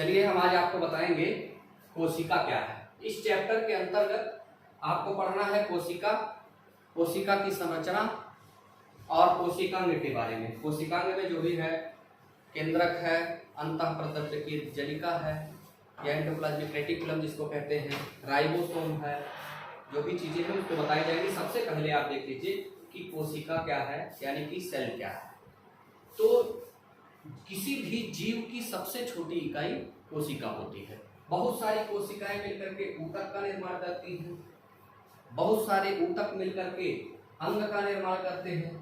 चलिए हम आज आपको बताएंगे कोशिका क्या है। इस चैप्टर के अंतर्गत आपको पढ़ना है कोशिका, कोशिका की संरचना और कोशिकांग के बारे में। कोशिकांग में जो भी है, केंद्रक है, अंतःप्रदत्त जलिका है या एंडोप्लाज्मिक रेटिकुलम जिसको कहते हैं, राइबोसोम है, जो भी चीजें हैं उसको बताई जाएगी। सबसे पहले आप देख लीजिए कि कोशिका क्या है, यानी कि सेल क्या है। तो किसी भी जीव की सबसे छोटी इकाई कोशिका होती है। बहुत सारी कोशिकाएं मिलकर के ऊतक का निर्माण करती हैं, बहुत सारे ऊतक मिलकर के अंग का निर्माण करते हैं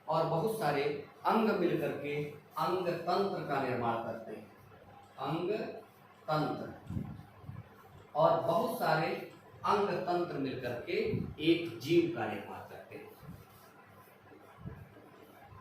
और बहुत सारे अंग मिलकर के अंग तंत्र का निर्माण करते हैं, अंग तंत्र। और बहुत सारे अंग तंत्र मिलकर के एक जीव का निर्माण करते हैं।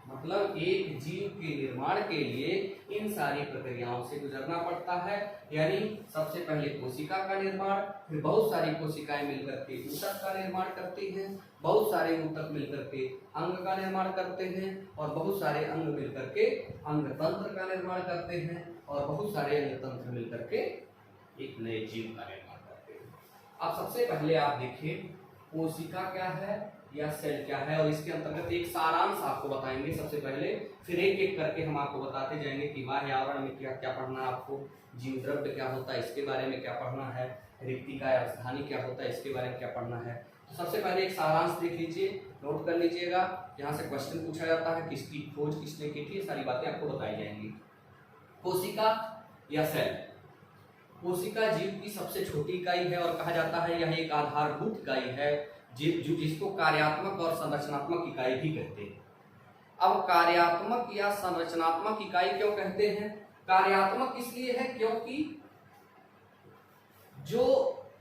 मतलब एक जीव के निर्माण के लिए इन सारी प्रक्रियाओं से गुजरना पड़ता है। यानी सबसे पहले कोशिका का निर्माण, फिर बहुत सारी कोशिकाएं मिलकर के ऊतक का निर्माण करती हैं, बहुत सारे ऊतक मिलकर के अंग का निर्माण करते हैं और बहुत सारे अंग मिलकर के अंग तंत्र का निर्माण करते हैं और बहुत सारे अंग तंत्र मिलकर के एक नए जीव का निर्माण करते हैं। अब सबसे पहले आप देखिए कोशिका क्या है या सेल क्या है, और इसके अंतर्गत एक सारांश आपको बताएंगे सबसे पहले, फिर एक एक करके हम आपको बताते जाएंगे कि बाह्य आवरण में क्या क्या पढ़ना है आपको, जीव द्रव्य क्या होता है इसके बारे में क्या पढ़ना है, रिक्तिका या राजधानी क्या होता है इसके बारे में क्या पढ़ना है। तो सबसे पहले एक सारांश देख लीजिए, नोट कर लीजिएगा। यहाँ से क्वेश्चन पूछा जाता है, किसकी खोज किसने की थी, ये सारी बातें आपको बताई जाएंगी। कोशिका या सेल, कोशिका जीव की सबसे छोटी इकाई है और कहा जाता है यह एक आधारभूत इकाई है जिसको कार्यात्मक और संरचनात्मक इकाई भी कहते हैं। अब कार्यात्मक या संरचनात्मक इकाई क्यों कहते हैं? कार्यात्मक इसलिए है क्योंकि जो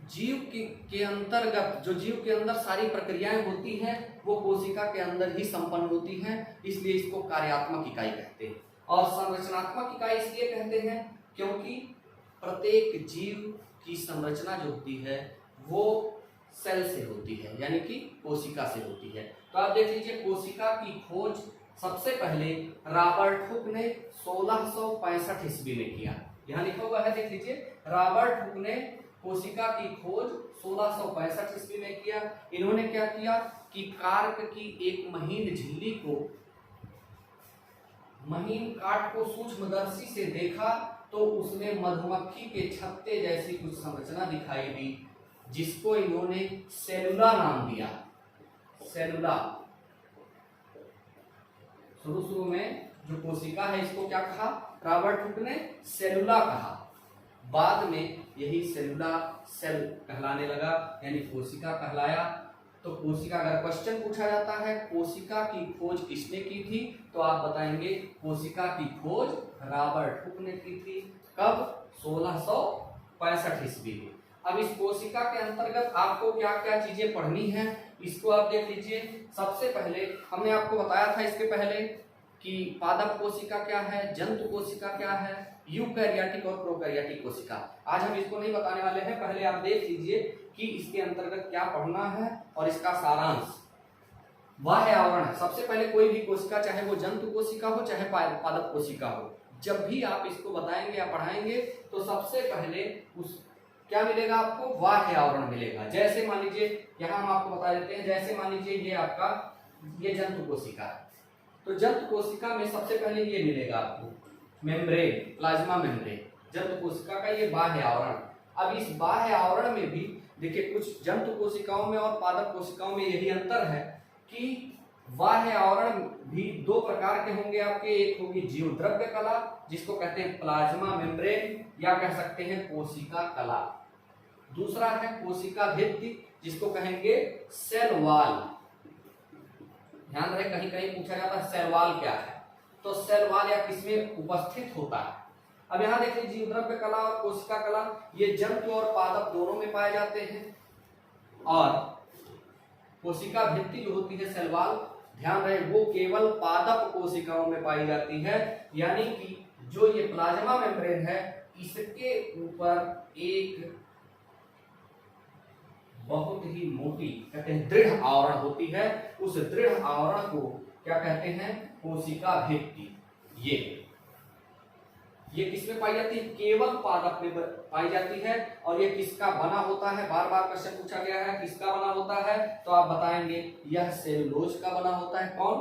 जीव के अंतर्गत, जो जीव के अंदर सारी प्रक्रियाएं होती हैं वो कोशिका के अंदर ही संपन्न होती हैं, इसलिए इसको कार्यात्मक इकाई कहते हैं। और संरचनात्मक इकाई इसलिए कहते हैं क्योंकि प्रत्येक जीव की संरचना जो होती है वो सेल से होती है, यानी कि कोशिका से होती है। तो आप देख लीजिए कोशिका की खोज सबसे पहले रॉबर्ट हुक ने 1665 ईस्वी में किया। यहाँ लिखा हुआ है, देख लीजिए, रॉबर्ट हुक ने कोशिका की खोज 1665 ईस्वी में किया। इन्होंने क्या किया कि कार्क की एक महीन झिल्ली को, महीन काट को सूक्ष्मदर्शी से देखा तो उसमें मधुमक्खी के छत्ते जैसी कुछ संरचना दिखाई दी, जिसको इन्होंने सेलुला नाम दिया। सेलुला, शुरू में जो कोशिका है इसको क्या कहा? रॉबर्ट हुक ने सेलुला कहा। बाद में यही सेलुला सेल कहलाने लगा, यानी कोशिका कहलाया। तो कोशिका, अगर क्वेश्चन पूछा जाता है कोशिका की खोज किसने की थी, तो आप बताएंगे कोशिका की खोज रॉबर्ट हुक ने की थी। कब? 1665 ईस्वी में। अब इस कोशिका के अंतर्गत आपको क्या क्या चीजें पढ़नी है इसको आप देख लीजिए। सबसे पहले हमने आपको बताया था इसके पहले कि पादप कोशिका क्या है, जंतु कोशिका क्या है, यूकैरियोटिक और प्रोकैरियोटिक कोशिका। आज हम इसको नहीं बताने वाले हैं, पहले आप देख लीजिए कि इसके अंतर्गत क्या पढ़ना है और इसका सारांश। बाह्य आवरण है। सबसे पहले कोई भी कोशिका, चाहे वो जंतु कोशिका हो चाहे पादप कोशिका हो, जब भी आप इसको बताएंगे या पढ़ाएंगे तो सबसे पहले उस क्या मिलेगा आपको? बाह्य आवरण मिलेगा। जैसे मान लीजिए, यहाँ हम आपको बता देते हैं, जैसे मान लीजिए ये आपका ये जंतु कोशिका है, तो जंतु कोशिका में सबसे पहले ये मिलेगा आपको मेम्ब्रेन, प्लाज्मा मेम्ब्रेन, जंतु कोशिका का ये बाह्य आवरण। अब इस बाह्य आवरण में भी देखिए कुछ जंतु कोशिकाओं में और पादप कोशिकाओं में यही अंतर है कि बाह्य आवरण भी दो प्रकार के होंगे आपके। एक होगी जीव द्रव्य कला जिसको कहते हैं प्लाज्मा मेम्ब्रेन या कह सकते हैं कोशिका कला। दूसरा है कोशिका भित्ति जिसको कहेंगे सेल वॉल। ध्यान रहे, कहीं कहीं पूछा जाता है सेल वॉल क्या है, तो सेल वॉल या किसमें उपस्थित होता है। अब यहाँ देखिए जीव द्रव्य कला और कोशिका कला, ये जंतु और पादप दोनों में पाए जाते हैं। और कोशिका भित्ति जो होती है सेल वॉल, ध्यान रहे, वो केवल पादप कोशिकाओं में पाई जाती है। यानी कि जो ये प्लाज्मा मेम्ब्रेन है इसके ऊपर एक बहुत ही मोटी, कहते हैं दृढ़ आवरण होती है। उस दृढ़ आवरण को क्या कहते हैं? कोशिका भित्ति। ये ये किसमें पाई जाती है? केवल पादप में पाई जाती है। और ये किसका बना होता है? बार बार क्वेश्चन पूछा गया है किसका बना होता है, तो आप बताएंगे यह सेलुलोज का बना होता है। कौन?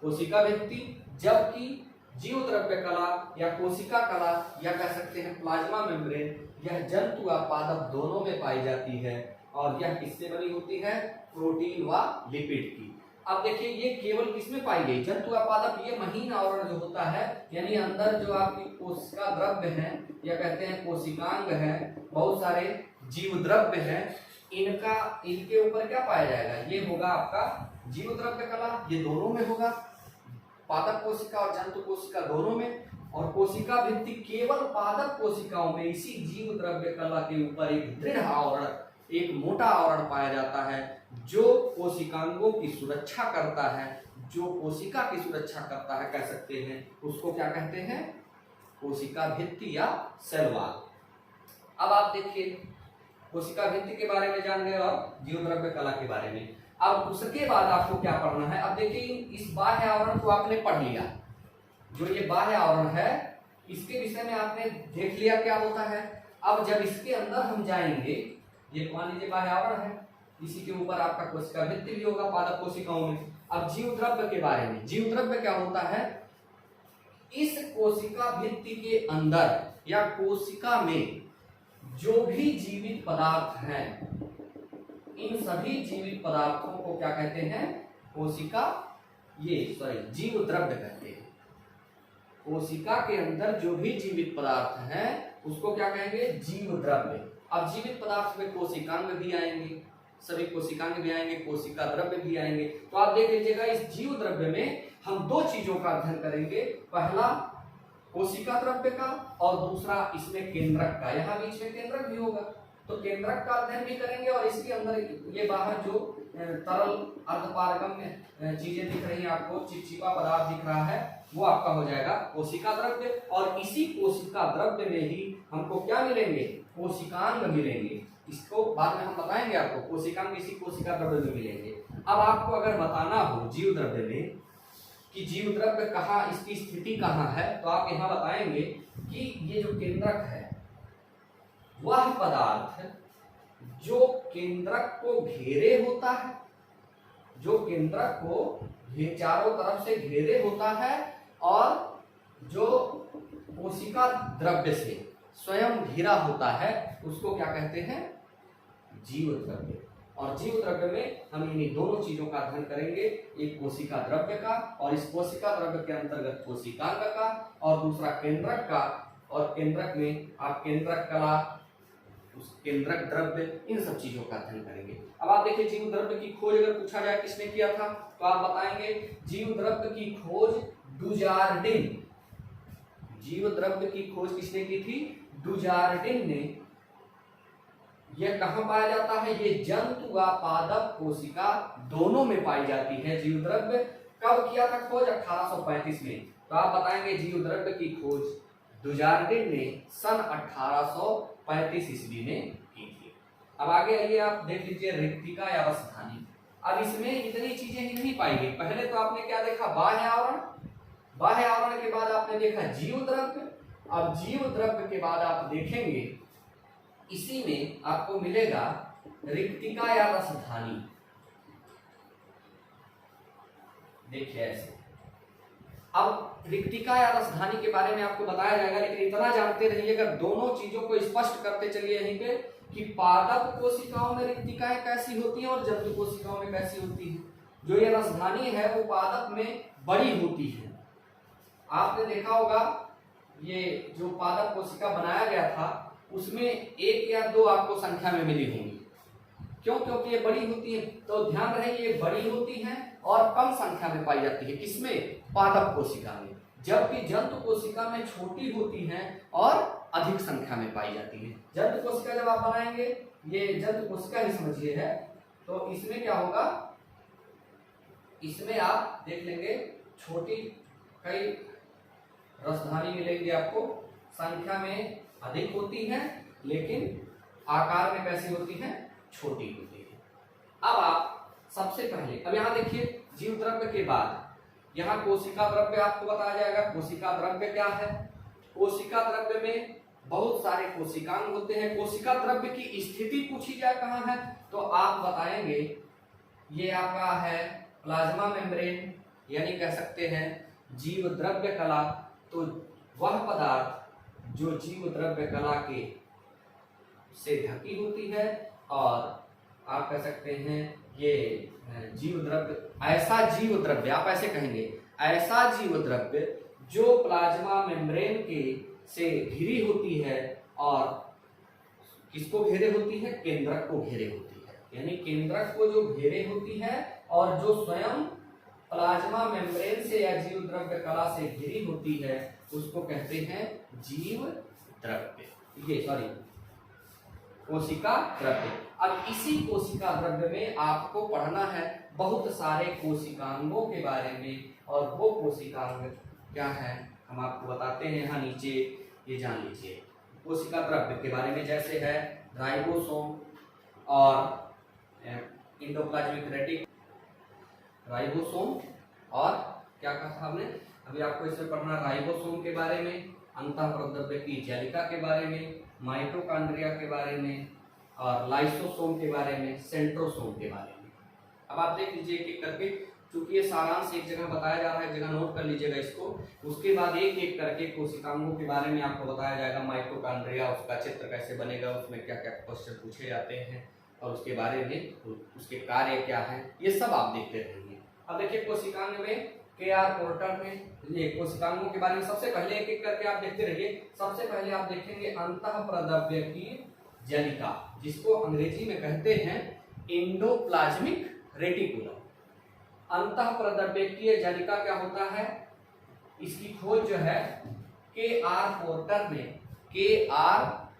कोशिका भित्ति। जबकि जीव द्रव्य कला या कोशिका कला या कह सकते हैं प्लाज्मा मेम्ब्रेन, यह जंतु व पादप दोनों में पाई जाती है। और यह किससे बनी होती है? प्रोटीन व लिपिड की। अब देखिए ये केवल किसमें पाई गई? जंतु व पादप। ये महीन आवरण जो होता है, यानी अंदर जो आपकी कोशिका द्रव्य है या कहते हैं कोशिकांग है, बहुत सारे जीव द्रव्य है, इनके ऊपर क्या पाया जाएगा? ये होगा आपका जीव द्रव्य कला, ये दोनों में होगा, पादप कोशिका और जंतु कोशिका दोनों में। और कोशिका भित्ति केवल पादप कोशिकाओं में इसी जीव द्रव्य कला के ऊपर एक दृढ़ आवरण, एक मोटा आवरण पाया जाता है जो कोशिकांगों की सुरक्षा करता है, जो कोशिका की सुरक्षा करता है, कह सकते हैं उसको क्या कहते हैं? कोशिका भित्ति या सेल वॉल। अब आप देखिए कोशिका भित्ति के बारे में जान गए और जीव द्रव्य कला के बारे में। अब उसके बाद आपको क्या पढ़ना है? अब देखिए इस बाह्य आवरण को आपने पढ़ लिया, जो ये बाह्य आवरण है इसके विषय में आपने देख लिया क्या होता है। अब जब इसके अंदर हम जाएंगे, ये मान लीजिए बाह्य आवरण है, इसी के ऊपर आपका कोशिका भित्ति भी होगा पादप कोशिकाओं में। अब जीव द्रव्य के बारे में, जीव द्रव्य क्या होता है? इस कोशिका भित्ति के अंदर या कोशिका में जो भी जीवित पदार्थ हैं, इन सभी जीवित पदार्थों को क्या कहते हैं? कोशिका जीव द्रव्य कहते हैं। कोशिका के अंदर जो भी जीवित पदार्थ हैं उसको क्या कहेंगे? जीव द्रव्य। अब जीवित पदार्थ में कोशिकांग भी आएंगे, सभी कोशिकांग भी आएंगे, कोशिका द्रव्य भी आएंगे। तो आप देख लीजिएगा इस जीव द्रव्य में हम दो चीजों का अध्ययन करेंगे, पहला कोशिका द्रव्य का और दूसरा इसमें केंद्रक का। यहाँ बीच में केंद्रक भी होगा, तो केंद्रक का अध्ययन भी करेंगे। और इसके अंदर ये बाहर जो तरल अर्धपारगम्य चीजें दिख रही हैं आपको, चिपचिपा पदार्थ दिख रहा है, वो आपका हो जाएगा कोशिका द्रव्य। और इसी कोशिका द्रव्य में ही हमको क्या मिलेंगे? कोशिकांग मिलेंगे। इसको बाद में हम बताएंगे आपको, कोशिकांग इसी कोशिका द्रव्य में मिलेंगे। अब आपको अगर बताना हो जीव द्रव्य में कि जीव द्रव्य कहाँ, इसकी स्थिति कहाँ है, तो आप यहाँ बताएंगे कि ये जो केंद्रक है वह पदार्थ जो केंद्रक को घेरे होता है, जो केंद्रक को चारों तरफ से घेरे होता है और जो कोशिका द्रव्य से स्वयं घिरा होता है, उसको क्या कहते हैं? जीव द्रव्य। और जीव द्रव्य में हम इन्हीं दोनों चीजों का अध्ययन करेंगे, एक कोशिका द्रव्य का और इस कोशिका द्रव्य के अंतर्गत कोशिकांग का, और दूसरा केंद्रक का। और केंद्रक में आप केंद्रक कला, उस केंद्रक द्रव्य, इन सब चीजों का अध्ययन करेंगे। अब आप देखिए जीव द्रव्य की खोज अगर पूछा जाए किसने किया था, तो आप बताएंगे जीव द्रव्य की खोज डुजार्डिन। जीव द्रव्य की खोज किसने की थी? डुजार्डिन ने। यह कहाँ पाया जाता है? ये जंतु व पादप कोशिका दोनों में पाई जाती है जीव द्रव्य। कब किया था खोज? 1835 में। तो आप बताएंगे जीव द्रव्य की खोज डुजार्डिन ने सन 1835 ईस्वी में की थी। अब आगे आइए आप देख लीजिए रिक्तिका या रसधानी। अब इसमें इतनी चीजें ही नहीं पाई गई। पहले तो आपने क्या देखा? बाह्य आवरण। बाह्य आवरण के बाद आपने देखा जीव द्रव्य। अब जीव द्रव्य के बाद आप देखेंगे इसी में आपको मिलेगा रिक्तिका या रसधानी। देखिए ऐसे। अब रिक्तिका या रसधानी के बारे में आपको बताया जाएगा, लेकिन इतना जानते रहिएगा, दोनों चीजों को स्पष्ट करते चलिए यहीं पे कि पादप कोशिकाओं में रिक्तिकाएं कैसी होती हैं और जंतु कोशिकाओं में कैसी होती हैं। जो ये रसधानी है वो पादप में बड़ी होती है। आपने देखा होगा ये जो पादप कोशिका बनाया गया था उसमें 1 या 2 आपको संख्या में मिली होंगी। क्यों? क्योंकि ये बड़ी होती है। तो ध्यान रहे ये बड़ी होती हैं और कम संख्या में पाई जाती है। किसमें? पादप कोशिका में। जबकि जंतु कोशिका में छोटी होती हैं और अधिक संख्या में पाई जाती है। जंतु कोशिका जब आप बनाएंगे, ये जंतु कोशिका ही समझिए है, तो इसमें क्या होगा? इसमें आप देख लेंगे छोटी कई रसधानी मिलेंगी आपको, संख्या में अधिक होती हैं लेकिन आकार में कैसी होती हैं? छोटी होती है। अब आप सबसे पहले अब यहाँ देखिए जीव द्रव्य के बाद यहाँ कोशिका द्रव्य आपको बताया जाएगा। कोशिका द्रव्य क्या है? कोशिका द्रव्य में बहुत सारे कोशिकांग होते हैं। कोशिका द्रव्य की स्थिति पूछी जाए कहाँ है तो आप बताएंगे ये आपका है प्लाज्मा मेम्ब्रेन, यानी कह सकते हैं जीव द्रव्य कला। तो वह पदार्थ जो जीव द्रव्य कला के से ढकी होती है, और आप कह सकते हैं ये जीव द्रव्य, ऐसा जीव द्रव्य, आप ऐसे कहेंगे ऐसा जीव द्रव्य जो प्लाज्मा मेम्ब्रेन के से घिरी होती है और किसको घेरे होती है, केंद्रक को घेरे होती है, यानी केंद्रक को जो घेरे होती है और जो स्वयं प्लाज्मा मेम्ब्रेन से या जीव द्रव्य कला से घिरी होती है उसको कहते हैं जीव द्रव्य, ये सॉरी कोशिका द्रव्य। अब इसी कोशिका द्रव्य में आपको पढ़ना है बहुत सारे कोशिकांगों के बारे में, और वो कोशिकांग क्या है हम आपको बताते हैं यहाँ नीचे, ये जान लीजिए कोशिका द्रव्य के बारे में। जैसे है राइबोसोम और एंडोप्लाज्मिक रेटिकुलम, राइबोसोम और क्या कहा हमने, अभी आपको इसमें पढ़ना राइबोसोम के बारे में, अंतःप्रद्रव्य की जालिका के बारे में, माइटोकॉन्ड्रिया के बारे में, और लाइसोसोम के बारे में, सेंट्रोसोम के बारे में। अब आप देख लीजिए एक एक करके, क्योंकि ये सारांश एक जगह बताया जा रहा है, एक जगह नोट कर लीजिएगा इसको। उसके बाद एक एक करके कोशिकांगों के बारे में आपको बताया जाएगा, माइटोकॉन्ड्रिया उसका चित्र कैसे बनेगा, उसमें क्या क्या क्वेश्चन पूछे जाते हैं और उसके बारे में उसके कार्य क्या है, ये सब आप देखते रहेंगे। अब देखिए कोशिकांग में के.आर. पोर्टर ने ये कोशिकांगों के बारे में सबसे पहले एक एक करके आप देखते रहिए। सबसे पहले आप देखेंगे अंतःप्रद्रव्य की जालिका, जिसको अंग्रेजी में कहते हैं एंडोप्लाज्मिक रेटिकुलम। अंतःप्रद्रव्यकीय जालिका क्या होता है, इसकी खोज जो है के.आर.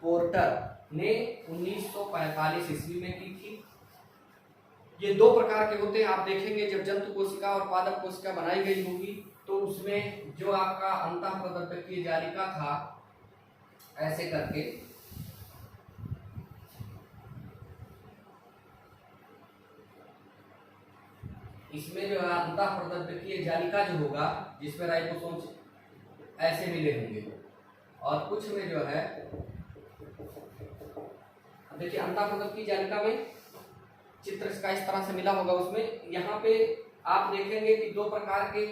पोर्टर ने 1945 ईस्वी में की थी। ये दो प्रकार के होते हैं, आप देखेंगे जब जंतु कोशिका और पादप कोशिका बनाई गई होगी तो उसमें जो आपका अंतःप्रद्रव्यकीय जालिका था ऐसे करके इसमें जो है अंतःप्रद्रव्यकीय जालिका जो होगा जिसमें राइबोसोम ऐसे मिले होंगे, और कुछ में जो है देखिए अंतःप्रद्रव्यकीय जालिका में चित्र इसका इस तरह से मिला होगा। उसमें यहाँ पे आप देखेंगे कि दो प्रकार के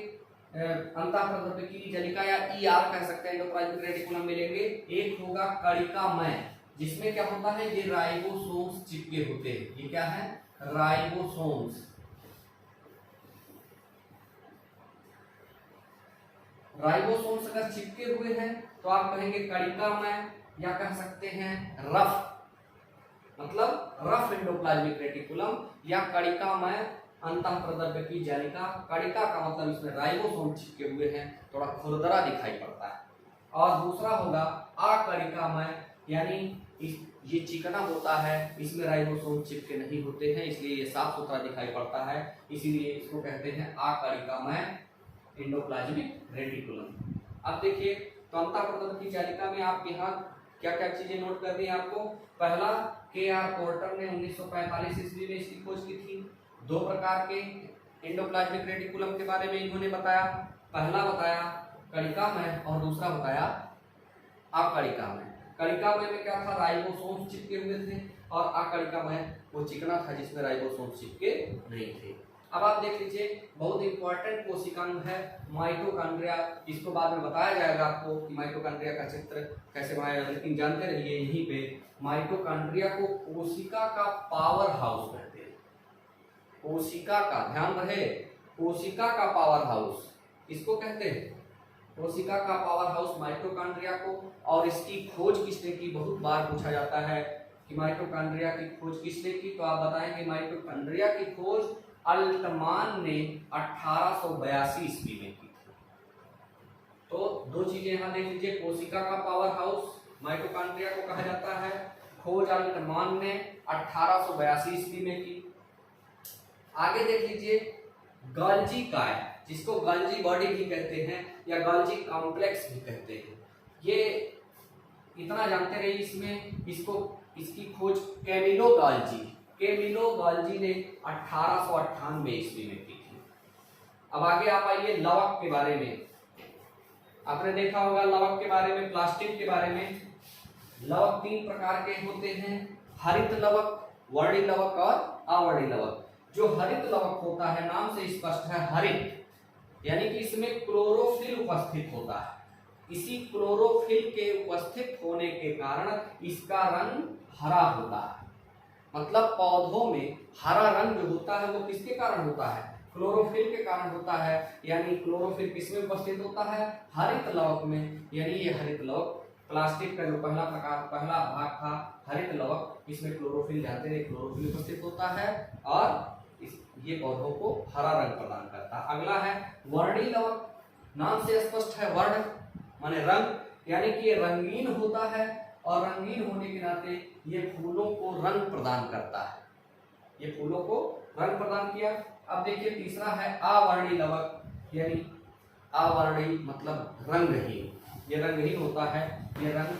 अंतःप्रद्रव्यकीय जालिका या ई.आर. कह सकते हैं एंडोप्लाज्मिक रेटिकुलम मिलेंगे। एक होगा कणिकामय, जिसमें क्या होता है ये राइबोसोम्स चिपके होते हैं। ये क्या है, राइबोसोम्स। राइबोसोम्स अगर चिपके हुए हैं तो आप कहेंगे कणिकामय, या कह सकते हैं रफ, मतलब रफ एंडोप्लाज्मिक रेटिकुलम या कणिकामय अंतःप्रद्रव्यकीय जालिका। कणिका का मतलब इसमें राइबोसोम चिपके हुए हैं, थोड़ा खुरदरा दिखाई पड़ता है। और दूसरा होगा अकणिकामय, यानी ये चिकना होता है, इसमें राइबोसोम चिपके नहीं होते हैं, इसलिए ये साफ सुथरा दिखाई पड़ता है, इसीलिए इसको कहते हैं अकणिकामय एंडोप्लाज्मिक रेटिकुलम। अब देखिए तो अंतःप्रद्रव्यकीय जालिका में आप यहाँ क्या क्या चीजें नोट करनी है आपको। पहला, के.आर. पोर्टर ने 1945 ईस्वी में इसकी खोज की थी। दो प्रकार के एंडोप्लाज्मिक रेटिकुलम के बारे में इन्होंने बताया। पहला बताया कणिकामय और दूसरा बताया अकणिकामय। कणिकामय में क्या था, राइबोसोम चिपके हुए थे, और अकणिकामय वो चिकना था जिसमें राइबोसोम चिपके नहीं थे। अब आप देख लीजिए बहुत इंपॉर्टेंट कोशिकांग है माइटोकॉन्ड्रिया। इसको बाद में बताया जाएगा आपको कि माइटोकॉन्ड्रिया का चित्र कैसे बनाया जाए, लेकिन जानते रहिए यहीं पे माइटोकॉन्ड्रिया को कोशिका का पावर हाउस कहते हैं। कोशिका का, ध्यान रहे, कोशिका का पावर हाउस इसको कहते हैं, कोशिका का पावर हाउस माइटोकॉन्ड्रिया को। और इसकी खोज किसने की, बहुत बार पूछा जाता है कि माइटोकॉन्ड्रिया की खोज किसने की, तो आप बताएंगे माइटोकॉन्ड्रिया की खोज अल्टमान ने 1882 ईस्वी में की थी। तो दो चीजें यहां देख लीजिए, कोशिका का पावर हाउस माइटोकॉन्ड्रिया को कहा जाता है, खोज अल्टमान ने 1882 ईस्वी में की। आगे देख लीजिए गोल्जी काय, जिसको गोल्जी बॉडी भी कहते हैं या गोल्जी कॉम्प्लेक्स भी कहते हैं। ये इतना जानते रहिए, इसमें इसकी खोज कैमिलो गोल्जी ने 1898 ईस्वी में की थी। अब आगे आप आइए लवक के बारे में। आपने देखा होगा लवक के बारे में, प्लास्टिक के बारे में। लवक 3 प्रकार के होते हैं, हरित लवक, वर्णी लवक और अवर्णी लवक। जो हरित लवक होता है, नाम से स्पष्ट है हरित, यानी कि इसमें क्लोरोफिल उपस्थित होता है। इसी क्लोरोफिल के उपस्थित होने के कारण इसका रंग हरा होता है। मतलब पौधों में हरा रंग जो होता है वो किसके कारण होता है? क्लोरोफिल के कारण होता है। यानी क्लोरोफिल किसमें उपस्थित होता है? हरित लवक में। यानी ये हरित लवक, प्लास्टिक का जो पहला भाग था हरित लवक, इसमें क्लोरोफिल, ध्यान दें, क्लोरोफिल उपस्थित होता है और ये पौधों को हरा रंग प्रदान करता है। अगला है वर्णी लवक। नाम से स्पष्ट है, वर्ण माने रंग, यानी कि ये रंगीन होता है और रंगीन होने के नाते ये फूलों को रंग प्रदान करता है। ये फूलों को रंग प्रदान किया। अब देखिए तीसरा है अवर्णी लवक, यानी अवर्णी मतलब रंगहीन। ये रंगहीन होता है, ये रंग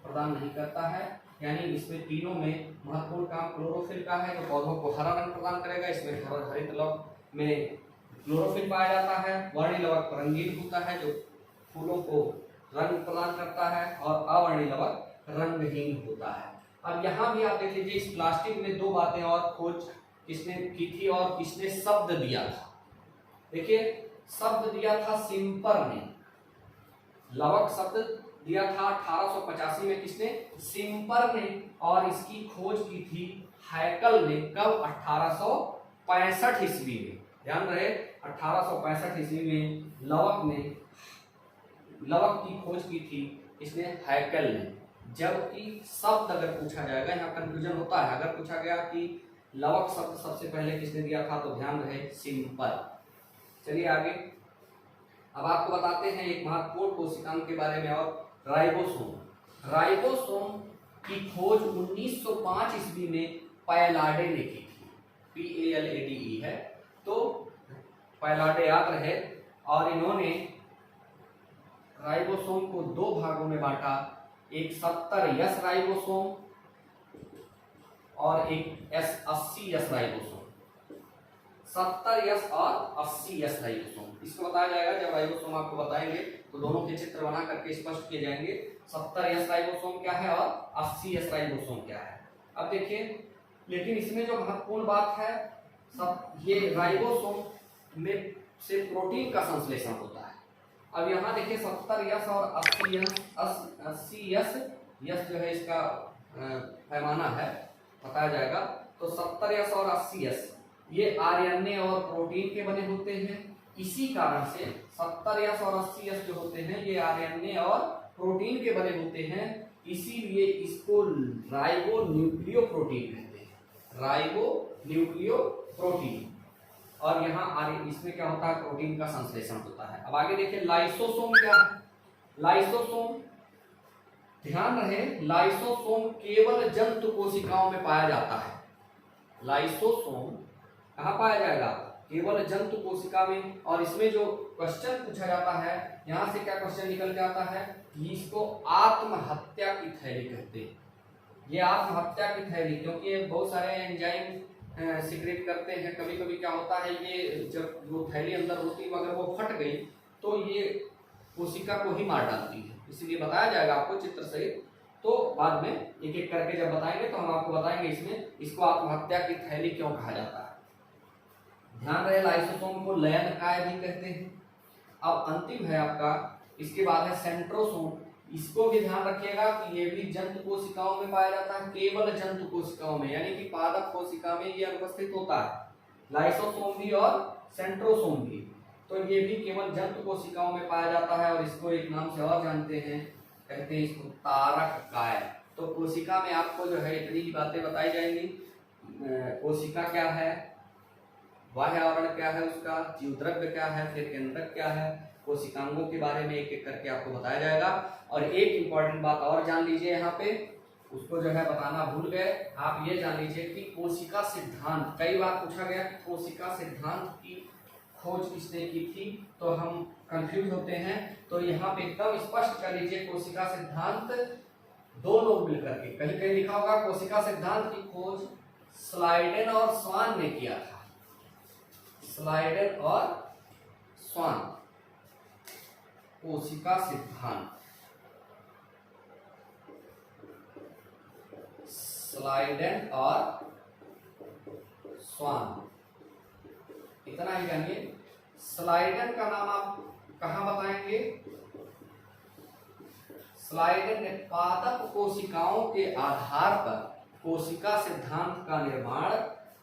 प्रदान नहीं करता है। यानी इसमें तीनों में महत्वपूर्ण काम क्लोरोफिल का है, जो पौधों को हरा रंग प्रदान करेगा। इसमें हरित लवक में क्लोरोफिल पाया जाता है, वर्णी लवक रंगीन होता है जो फूलों को रंग प्रदान करता है, और अवर्णी लवक रंगहीन होता है। अब यहाँ भी आप देख लीजिए, इस प्लास्टिक में 2 बातें और खोज किसने की थी और किसने शब्द दिया था। देखिए शब्द दिया था सिम्पर ने, लवक शब्द दिया था 1885 में, किसने? सिम्पर ने। और इसकी खोज की थी हैकल ने, कब? 1865 ईस्वी में। ध्यान रहे 1865 ईस्वी में लवक की खोज की थी इसने, हैकल ने। जबकि शब्द अगर पूछा जाएगा, यहाँ कंफ्यूजन होता है, अगर पूछा गया कि लवक शब्द सबसे पहले किसने दिया था तो ध्यान रहे सिम्पर। चलिए आगे, अब आपको बताते हैं एक महत्वपूर्ण कोशिकांग के बारे में, और राइबोसोम। राइबोसोम की खोज 1905 ईस्वी में पैलाडे ने की थी, PALADE है, तो पैलाडे याद रहे। और इन्होंने राइबोसोम को 2 भागों में बांटा, एक 70S राइबोसोम और एक 80S राइबोसोम। 70S और 80S राइबोसोम, इसको बताया जाएगा जब राइबोसोम आपको बताएंगे तो दोनों के चित्र बना करके स्पष्ट किए जाएंगे। 70S राइबोसोम क्या है और 80S राइबोसोम क्या है। अब देखिए, लेकिन इसमें जो महत्वपूर्ण बात है, ये राइबोसोम में से प्रोटीन का संश्लेषण होता है। अब यहाँ देखिए 70S और 80S जो है इसका पैमाना है, बताया जाएगा। तो 70S और 80S ये RNA और प्रोटीन के बने होते हैं। इसी कारण से 70S और 80S जो होते हैं ये RNA और प्रोटीन के बने होते हैं, इसीलिए इसको राइबो न्यूक्लियो प्रोटीन कहते हैं, राइबो न्यूक्लियो प्रोटीन। और यहाँ इसमें क्या होता है, प्रोटीन का संश्लेषण होता है। अब आगे देखिए लाइसोसोम क्या है। लाइसोसोम, ध्यान रहे, लाइसोसोम केवल जंतु कोशिकाओं में पाया जाता है। लाइसोसोम कहाँ पाया जाएगा? केवल जंतु कोशिका में। और इसमें जो क्वेश्चन पूछा जाता है, यहाँ से क्या क्वेश्चन निकल के आता है कि इसको आत्महत्या की थैली कहते हैं। ये आत्महत्या की थैली, क्योंकि ये बहुत सारे एंजाइम सिक्रेट करते हैं। कभी कभी क्या होता है, ये जब वो थैली अंदर होती है अगर वो फट गई तो ये कोशिका को ही मार डालती है। इसलिए बताया जाएगा आपको चित्र सहित, तो बाद में एक एक करके जब बताएंगे तो हम आपको बताएंगे इसमें इसको आत्महत्या की थैली क्यों कहा जाता है। ध्यान रहे लाइसोसोम को लयनकाय भी कहते हैं। अब अंतिम है आपका, इसके बाद है सेंट्रोसोम। इसको भी ध्यान रखिएगा कि ये भी जंतु कोशिकाओं में पाया जाता है, केवल जंतु कोशिकाओं में, यानी कि पादप कोशिका में ये अनुपस्थित होता है, लाइसोसोम भी और सेंट्रोसोम भी। तो ये भी केवल जंतु कोशिकाओं में पाया जाता है, और इसको एक नाम से और जानते हैं, कहते हैं इसको तारक काय। तो कोशिका में आपको जो है इतनी ही बातें बताई जाएंगी। कोशिका क्या है, बाह्य आवरण क्या है उसका, जीवद्रव्य क्या है, फिर केंद्रक क्या है, कोशिकांगों के बारे में एक एक करके आपको बताया जाएगा। और एक इंपॉर्टेंट बात और जान लीजिए यहाँ पे, उसको जो है बताना भूल गए, आप ये जान लीजिए कि कोशिका सिद्धांत, कई बार पूछा गया कि कोशिका सिद्धांत की खोज किसने की थी, तो हम कंफ्यूज होते हैं। तो यहाँ पे एकदम स्पष्ट कर लीजिए, कोशिका सिद्धांत 2 लोग मिलकर के, कहीं कहीं लिखा होगा कोशिका सिद्धांत की खोज स्लाइडेन और स्वान ने किया था, स्लाइडेन और स्वान। कोशिका सिद्धांत, स्लाइडेन और स्वान, इतना ही जानिए। स्लाइडेन का नाम आप कहां बताएंगे? स्लाइडेन ने पादप कोशिकाओं के आधार पर कोशिका सिद्धांत का निर्माण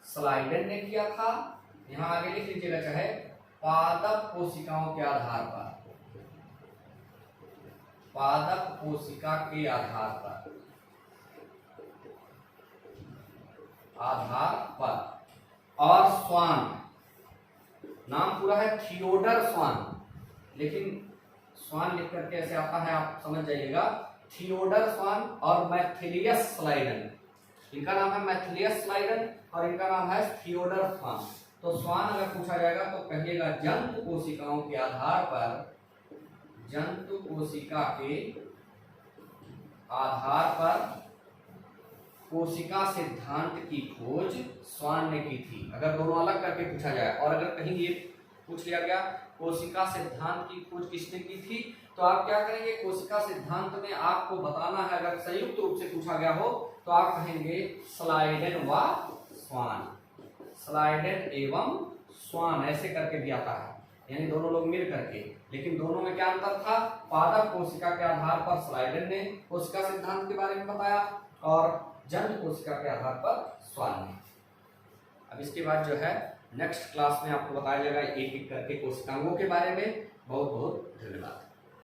स्लाइडेन ने किया था। यहां आगे लिख लीजिएगा चाहे, पादप कोशिकाओं के आधार पर, पादप कोशिका के आधार पर, और स्वान, नाम पूरा है थियोडर स्वान, लेकिन स्वान लिख करके ऐसे आता है, आप समझ जाइएगा। थियोडर स्वान और मैथिलियस स्लाइडन, इनका नाम है मैथिलियस स्लाइडन और इनका नाम है थियोडर स्वान। तो स्वान अगर पूछा जाएगा तो कहिएगा जंतु कोशिकाओं के आधार पर, जंतु कोशिका के आधार पर कोशिका सिद्धांत की खोज स्वान ने की थी। अगर दोनों अलग करके पूछा जाए, और अगर कहीं ये पूछ लिया गया कोशिका सिद्धांत की खोज किसने की थी, तो आप क्या करेंगे? कोशिका सिद्धांत में आपको बताना है, अगर संयुक्त रूप से पूछा गया हो तो आप कहेंगे स्लाइडेन व स्वान, स्लाइडेन एवं स्वान, ऐसे करके भी आता है, यानी दोनों लोग मिल करके। लेकिन दोनों में क्या अंतर था? पादप कोशिका के आधार पर स्लाइडेन ने कोशिका सिद्धांत के बारे में बताया और जंतु कोशिका के आधार पर स्वान ने। अब इसके बाद जो है नेक्स्ट क्लास में आपको बताया जाएगा एक एक करके कोशिकांगों के बारे में। बहुत बहुत धन्यवाद।